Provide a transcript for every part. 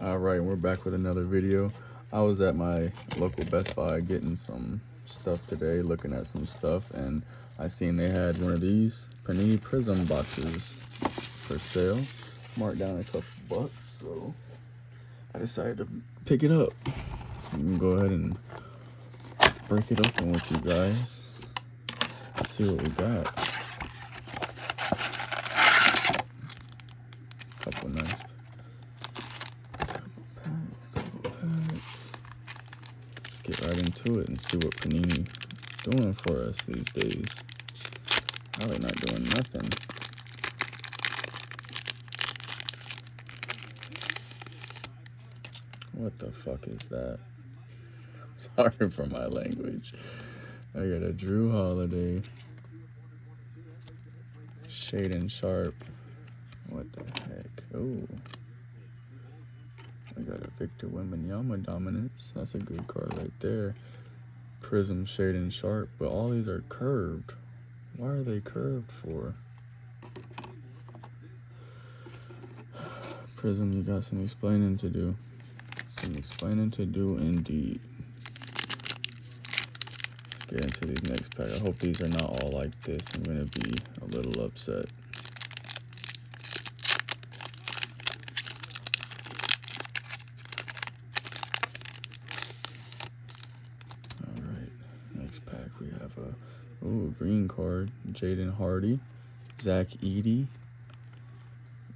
All right, we're back with another video. I was at my local Best Buy getting some stuff today, looking at some stuff, and I seen they had one of these Panini Prizm boxes for sale, marked down a couple bucks, so I decided to pick it up. I'm gonna go ahead and break it open with you guys. Let's see what we got. Couple nice packs. Let's get right into it and see what Panini is doing for us these days. Probably not doing nothing. What the fuck is that? Sorry for my language. I got a Drew Holiday. Shade Sharp. What the heck? Oh. I got a Victor Wembanyama Dominance. That's a good card right there. Prizm Shade Sharp. But all these are curved. Why are they curved for? Prizm, you got some explaining to do. Some explaining to do indeed. Let's get into these next pack. I hope these are not all like this. I'm going to be a little upset. Next pack we have a green card, Jaden Hardy, Zach Edey,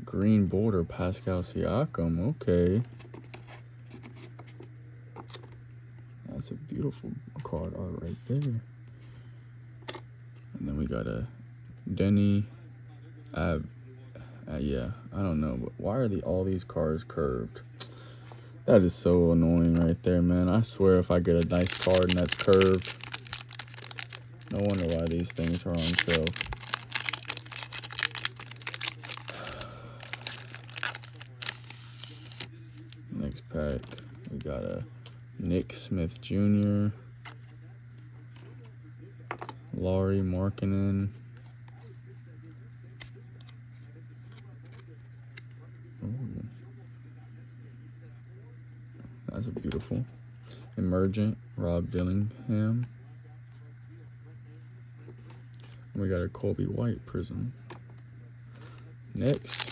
green border, Pascal Siakam. Okay, that's a beautiful card art right there. And then we got a Denny yeah, I don't know, but why are all these cards curved? That is so annoying right there, man. I swear if I get a nice card and that's curved, no wonder why these things are on sale. Next pack, we got a Nick Smith Jr., Lauri Markkanen. Ooh. That's a beautiful. Emergent, Rob Dillingham. We got a Kobe White Prizm. Next.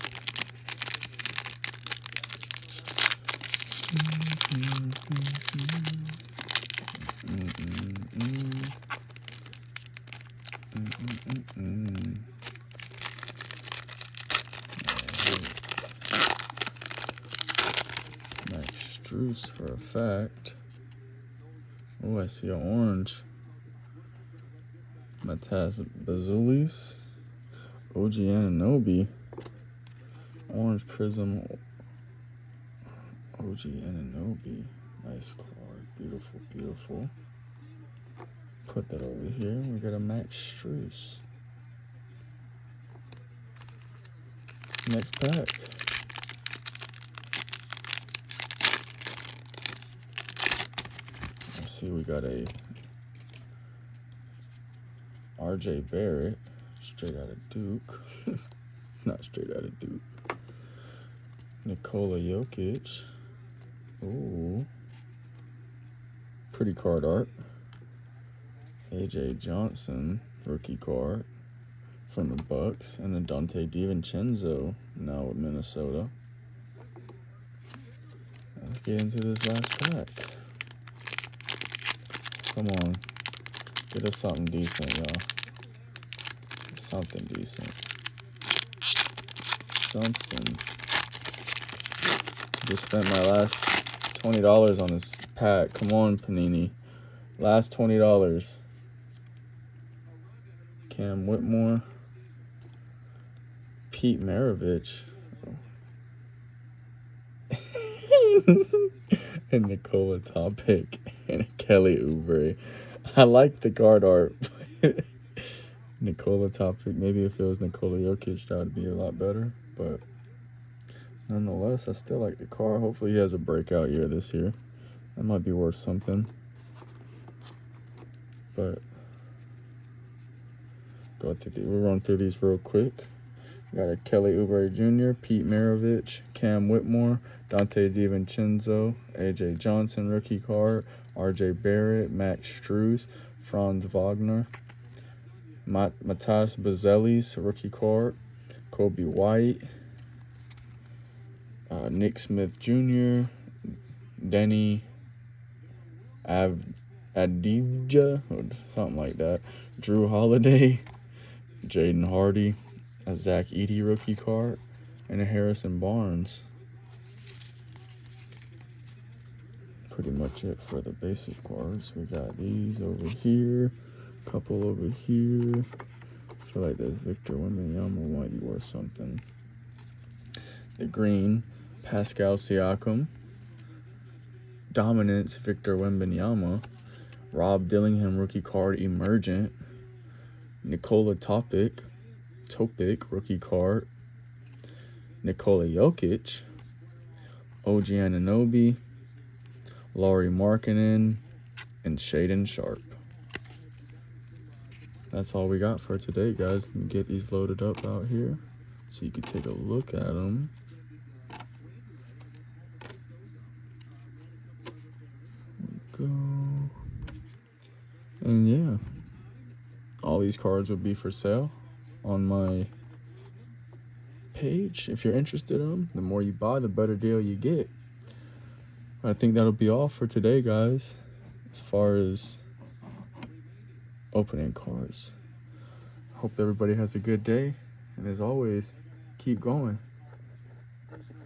Max Strus for a fact. Oh, I see an orange. Matas Bazulis, OG Anunoby, orange Prizm, OG Anunoby. Nice card, beautiful, beautiful. Put that over here. We got a Max Strus. Next pack. Let's see, we got a RJ Barrett, straight out of Duke. Not straight out of Duke. Nikola Jokic. Ooh. Pretty card art. AJ Johnson, rookie card from the Bucks. And a Dante DiVincenzo, now with Minnesota. Let's get into this last pack. Come on. Get us something decent, y'all. Something decent. Something. Just spent my last $20 on this pack. Come on, Panini. Last $20. Cam Whitmore. Pete Maravich. And Nikola Topic. And Kelly Oubre. I like the card art. Nikola Topic. Maybe if it was Nikola Jokic, that would be a lot better. But nonetheless, I still like the card. Hopefully he has a breakout year this year. That might be worth something. But we'll run through these real quick. Got a Kelly Oubre Jr., Pete Maravich, Cam Whitmore, Dante DiVincenzo, AJ Johnson rookie card, RJ Barrett, Max Strus, Franz Wagner, Matas Bazelis rookie card, Kobe White, Nick Smith Jr., Denny Adivja, or something like that, Drew Holiday, Jaden Hardy, a Zach Edey rookie card, and a Harrison Barnes. Pretty much it for the basic cards. We got these over here, a couple over here. I feel like this Victor Wembanyama might be worth something. The green, Pascal Siakam. Dominance, Victor Wembanyama. Rob Dillingham rookie card, Emergent. Nikola Topic, rookie card. Nikola Jokic. OG Anunoby. Lauri Markkanen, and Shaden Sharp. That's all we got for today, guys. Let me get these loaded up out here so you can take a look at them. There we go. And yeah, all these cards will be for sale on my page. If you're interested in them, the more you buy, the better deal you get. I think that'll be all for today, guys, as far as opening cards. Hope everybody has a good day, and as always, keep going.